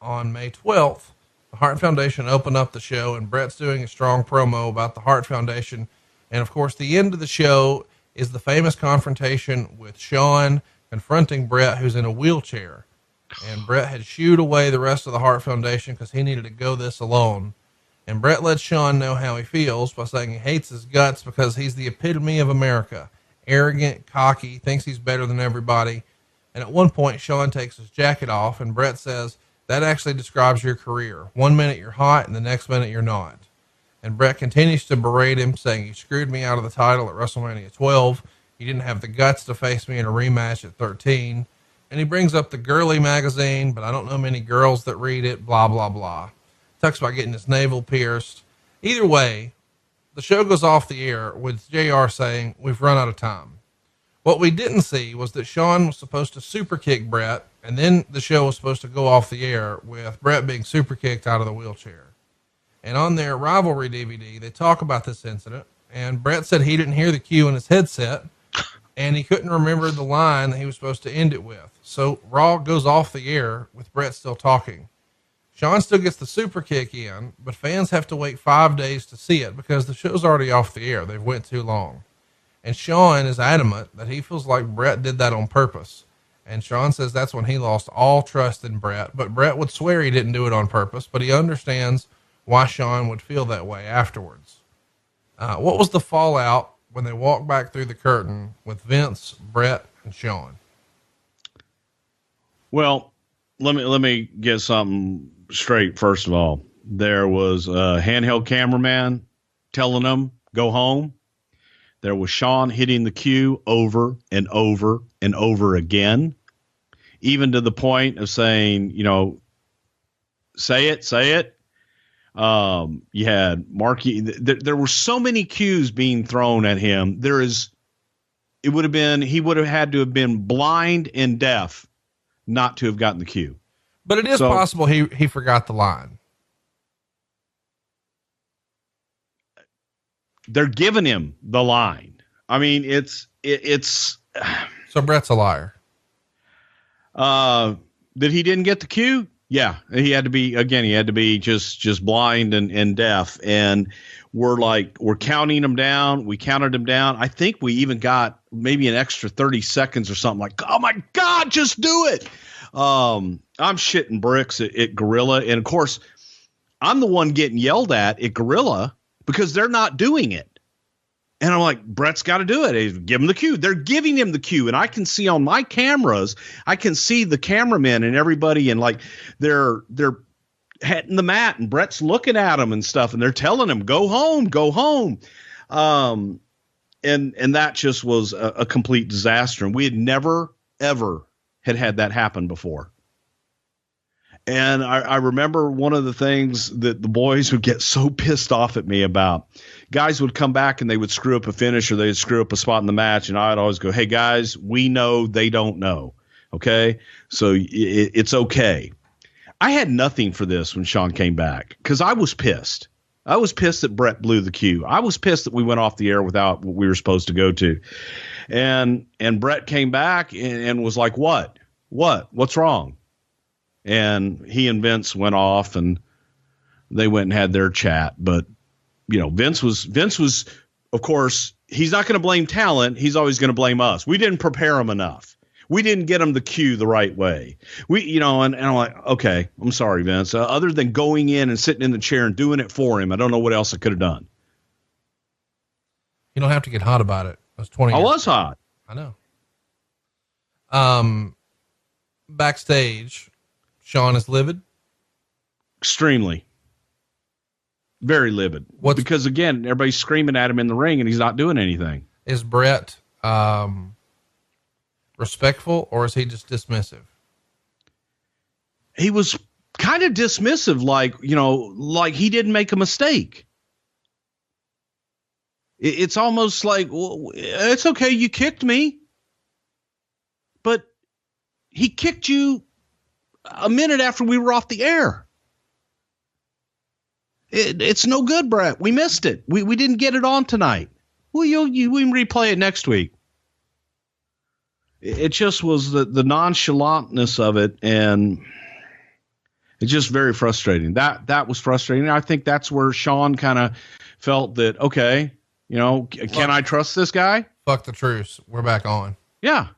on May 12th, the Hart Foundation opened up the show, and Bret's doing a strong promo about the Hart Foundation. And of course, the end of the show is the famous confrontation with Shawn confronting Bret, who's in a wheelchair. And Bret had shooed away the rest of the Hart Foundation because he needed to go this alone. And Bret lets Shawn know how he feels by saying he hates his guts because he's the epitome of America. Arrogant, cocky, thinks he's better than everybody. And at one point, Shawn takes his jacket off, and Bret says, that actually describes your career. 1 minute you're hot, and the next minute you're not. And Bret continues to berate him, saying, you screwed me out of the title at WrestleMania 12. You didn't have the guts to face me in a rematch at 13. And he brings up the girly magazine, but I don't know many girls that read it, blah, blah, blah. Talks about getting his navel pierced. Either way, the show goes off the air with JR saying, we've run out of time. What we didn't see was that Shawn was supposed to super kick Bret, and then the show was supposed to go off the air with Bret being super kicked out of the wheelchair. And on their rivalry DVD, they talk about this incident, and Bret said he didn't hear the cue in his headset, and he couldn't remember the line that he was supposed to end it with. So Raw goes off the air with Bret still talking. Shawn still gets the super kick in, but fans have to wait 5 days to see it because the show's already off the air. They've went too long. And Shawn is adamant that he feels like Bret did that on purpose. And Shawn says that's when he lost all trust in Bret, but Bret would swear he didn't do it on purpose, but he understands why Shawn would feel that way afterwards. What was the fallout when they walked back through the curtain with Vince, Bret, and Shawn? Well, let me get something straight. First of all, there was a handheld cameraman telling them, go home. There was Shawn hitting the cue over and over and over again, even to the point of saying, you know, say it. You had Marky. There were so many cues being thrown at him. He would have had to have been blind and deaf not to have gotten the cue. But it is possible he forgot the line. They're giving him the line. I mean, it's so Bret's a liar. That he didn't get the cue. Yeah. He had to be just blind and deaf. And we're counting him down. We counted him down. I think we even got maybe an extra 30 seconds or something like, oh my God, just do it. I'm shitting bricks at Gorilla. And of course I'm the one getting yelled at Gorilla because they're not doing it. And I'm like, Bret's got to do it. Give him the cue. They're giving him the cue. And I can see on my cameras, I can see the cameramen and everybody. And like, they're hitting the mat and Bret's looking at them and stuff. And they're telling him, go home, go home. And that just was a complete disaster. And we had never, ever had that happen before. And I remember one of the things that the boys would get so pissed off at me about. Guys would come back and they would screw up a finish or they'd screw up a spot in the match. And I'd always go, hey, guys, we know they don't know. Okay? So it's okay. I had nothing for this when Shawn came back because I was pissed. I was pissed that Bret blew the cue. I was pissed that we went off the air without what we were supposed to go to. And Bret came back and was like, what? What's wrong? And he and Vince went off and they went and had their chat. But, you know, Vince was, of course, he's not going to blame talent. He's always going to blame us. We didn't prepare him enough. We didn't get him the cue the right way. And I'm like, okay, I'm sorry, Vince. Other than going in and sitting in the chair and doing it for him, I don't know what else I could have done. You don't have to get hot about it. It was 20 years I was hot. I know. Backstage, Shawn is livid. Extremely. Very livid. Because again, everybody's screaming at him in the ring and he's not doing anything. Is Bret respectful or is he just dismissive? He was kind of dismissive, like he didn't make a mistake. It's almost like, well, it's okay, you kicked me. But he kicked you a minute after we were off the air. It's no good, Bret. We missed it. We didn't get it on tonight. Well, we can replay it next week. It just was the nonchalantness of it. And It's just very frustrating. That was frustrating. I think that's where Shawn kind of felt that, okay, can I trust this guy? Fuck the truce. We're back on. Yeah.